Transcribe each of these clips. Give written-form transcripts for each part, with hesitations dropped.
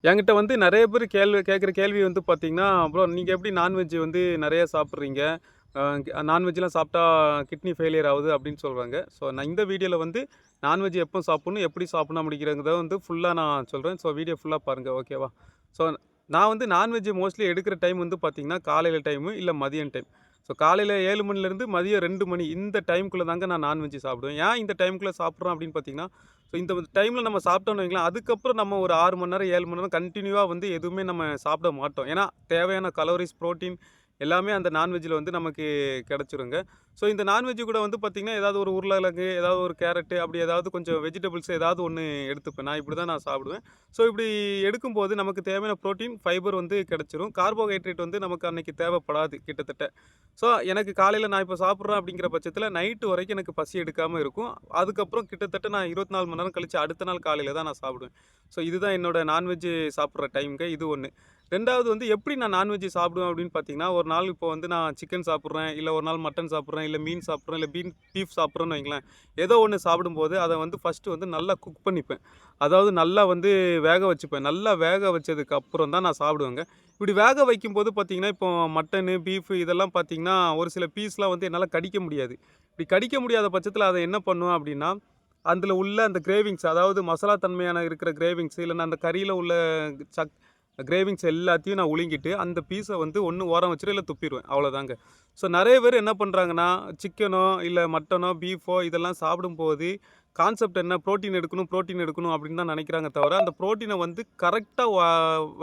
என்கிட்ட வந்து நெறைய பேர் கேட்குற கேள்வி வந்து பார்த்தீங்கன்னா, ப்ரோ நீங்க எப்படி நான்வெஜ் வந்து நெறைய சாப்பிட்றீங்க? நான்வெஜ்லாம் சாப்பிட்டா கிட்னி ஃபெயிலியர் ஆகுது அப்படின்னு சொல்றாங்க. ஸோ நான் இந்த வீடியோல வந்து நான்வெஜ் எப்போ சாப்பிடணும், எப்படி சாப்பிடணும் அப்படிங்கிறத வந்து ஃபுல்லா நான் சொல்றேன். ஸோ வீடியோ ஃபுல்லா பாருங்க. ஓகேவா? ஸோ நான் வந்து நான்வெஜ் மோஸ்ட்லி எடுக்கிற டைம் வந்து பார்த்தீங்கன்னா, காலையில டைமு இல்ல மதியம் டைம். ஸோ காலையில 7 மணிலேருந்து மதியம் 2 மணி இந்த டைம்க்குள்ள தாங்க நான் நான்வெஜ் சாப்பிடுவேன். ஏன் இந்த டைம்க்குள்ள சாப்பிட்றோம் அப்படின்னு பார்த்தீங்கன்னா, ஸோ இந்த டைமில நம்ம சாப்பிட்டோம்னு வைங்களேன், அதுக்கப்புறம் நம்ம ஒரு 6 மணி நேரம், 7 மணி நேரம் கன்டினியூவா வந்து எதுவுமே நம்ம சாப்பிட மாட்டோம். ஏன்னா, தேவையான கலோரிஸ், புரோட்டீன் எல்லாமே அந்த நான்வெஜ்ஜில வந்து நமக்கு கிடைச்சிருங்க. ஸோ இந்த நான்வெஜ் கூட வந்து பார்த்தீங்கன்னா, ஏதாவது ஒரு உருளைக்கிழங்கு, ஏதாவது ஒரு கேரட்டு அப்படி ஏதாவது கொஞ்சம் வெஜிடபிள்ஸ் ஏதாவது ஒண்ணு எடுத்துப்பேன். இப்படி தான் நான் சாப்பிடுவேன். ஸோ இப்படி எடுக்கும்போது நமக்கு தேவையான புரோட்டீன், ஃபைபர் வந்து கிடைச்சிரும். கார்போஹைட்ரேட் வந்து நமக்கு அன்னைக்கு தேவைப்படாது கிட்டத்தட்ட. ஸோ எனக்கு காலையில நான் இப்போ சாப்பிட்றேன் அப்படிங்கிற பட்சத்தில நைட்டு வரைக்கும் எனக்கு பசி எடுக்காம இருக்கும். அதுக்கப்புறம் கிட்டத்தட்ட நான் 24 மணி நேரம் கழிச்சு அடுத்த நாள் காலையில தான் நான் சாப்பிடுவேன். ஸோ இதுதான் என்னோட நான்வெஜ் சாப்பிட்ற டைம்ங்க. இது ஒண்ணு. 2வது வந்து எப்படி நான் நான்வெஜ் சாப்பிடுவேன் அப்படின்னு பார்த்தீங்கன்னா, ஒரு நாள் இப்போ வந்து நான் சிக்கன் சாப்பிட்றேன், இல்ல ஒரு நாள் மட்டன் சாப்பிட்றேன், இல்ல மீன் சாப்பிட்றேன், இல்ல பீஃப் சாப்பிட்றேன்னு வைங்களேன். ஏதோ ஒண்ணு சாப்பிடும்போது அத வந்து ஃபர்ஸ்ட்டு வந்து நல்லா குக் பண்ணிப்பேன். அதாவது நல்லா வந்து வேக வச்சுப்பேன். நல்லா வேக வச்சதுக்கு அப்புறம் தான் நான் சாப்பிடுவேங்க. இப்படி வேக வைக்கும்போது பார்த்தீங்கன்னா, இப்போ மட்டனு, பீஃப் இதெல்லாம் பார்த்தீங்கன்னா, ஒரு சில பீஸ்லாம் வந்து என்னால கடிக்க முடியாது. இப்படி கடிக்க முடியாத பட்சத்தில அத என்ன பண்ணுவேன் அப்படின்னா, அதில உள்ள அந்த கிரேவிங்ஸ் அதாவது மசாலா தன்மையான இருக்கிற கிரேவிங்ஸ் இல்லன்னா அந்த கறியில உள்ள சக் கிரேவிங்ஸ் எல்லாத்தையும் நான் உழுங்கிட்டு, அந்த பீஸ வந்து ஒண்ணு ஓரம் வச்சுட்டு இல்ல துப்பிருவேன். அவ்வளோதாங்க. ஸோ நெறைய பேர் என்ன பண்றாங்கன்னா, சிக்கனோ, இல்ல மட்டனோ, பீஃபோ இதெல்லாம் சாப்பிடும்போது கான்செப்ட் என்ன புரோட்டீன் எடுக்கணும் அப்படின்னு தான் நெனைக்கிறாங்க தவிர, அந்த புரோட்டீன வந்து கரெக்ட்டா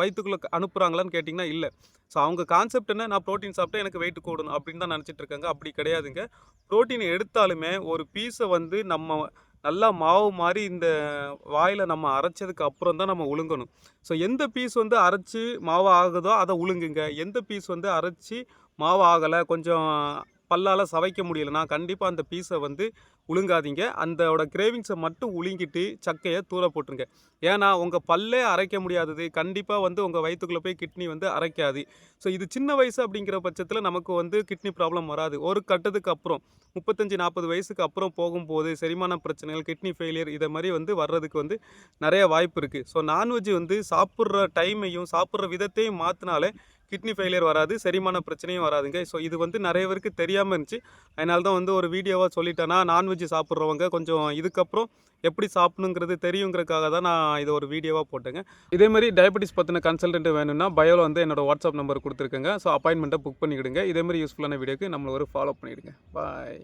வயித்துக்குள்ள அனுப்புறாங்களான்னு கேட்டீங்கன்னா, இல்ல. ஸோ அவங்க கான்செப்ட் என்ன, நான் புரோட்டீன் சாப்பிட்டா எனக்கு வெயிட் கூடணும் அப்படின்னு தான் நெனைச்சிட்டு இருக்காங்க. அப்படி கிடையாதுங்க. புரோட்டீன் எடுத்தாலுமே ஒரு பீஸ வந்து நம்ம நல்லா மாவு மாரி இந்த வாயில நம்ம அரைச்சதுக்கு அப்புறம் தான் நம்ம உழுங்கணும். ஸோ எந்த பீஸ் வந்து அரைச்சு மாவு ஆகுதோ அத உழுங்குங்க. எந்த பீஸ் வந்து அரைச்சு மாவு ஆகல, கொஞ்சம் பல்லால சவைக்க முடியலன்னா, கண்டிப்பா அந்த பீஸ வந்து உழுங்காதீங்க. அந்தோட கிரேவிங்ஸ மட்டும் உழுங்கிட்டு சக்கைய தூர போட்டுருங்க. ஏன்னா, உங்க பல்லே அரைக்க முடியாதது, கண்டிப்பா வந்து உங்க வயித்துக்குள்ள போய் கிட்னி வந்து அரைக்காது. ஸோ இது சின்ன வயசு அப்படிங்கிற பட்சத்தில நமக்கு வந்து கிட்னி ப்ராப்ளம் வராது. ஒரு கட்டத்துக்கு அப்புறம் 35, 40 வயசுக்கு அப்புறம் போகும்போது செரிமான பிரச்சனைகள், கிட்னி ஃபெயிலியர் இத மாரி வந்து வர்றதுக்கு வந்து நெறைய வாய்ப்பு இருக்கு. ஸோ நான்வெஜ் வந்து சாப்பிடுற டைமையும், சாப்பிடுற விதத்தையும் மாத்துனாலே கிட்னி ஃபெயிலியர் வராது. செரிமான பிரச்சனையும் வராதுங்க. ஸோ இது வந்து நெறைய பேருக்கு தெரியாம இருந்துச்சு. அதனால தான் வந்து ஒரு வீடியோவா சொல்லிட்டேன்னா, நான்வெஜ் சாப்பிடுறவங்க கொஞ்சம் இதுக்கப்புறம் எப்படி சாப்பிடணுங்கிறது தெரியுங்கிறதுக்காக தான் நான் இத ஒரு வீடியோவா போட்டேங்க. இதே மாரி டயபெட்டிஸ் பத்தின கன்சல்டன்ட் வேணும்னா, பயோல வந்து என்னோட வாட்ஸ்அப் நம்பர் குடுத்துருக்கேங்க. ஸோ அப்பாயின்ட்மென்ட்ட புக் பண்ணிக்கிடுங்க. இதே மாரி யூஸ்ஃபுல்லான வீடியோக்கு நம்மள ஒரு ஃபாலோ பண்ணிடுங்க. பாய்.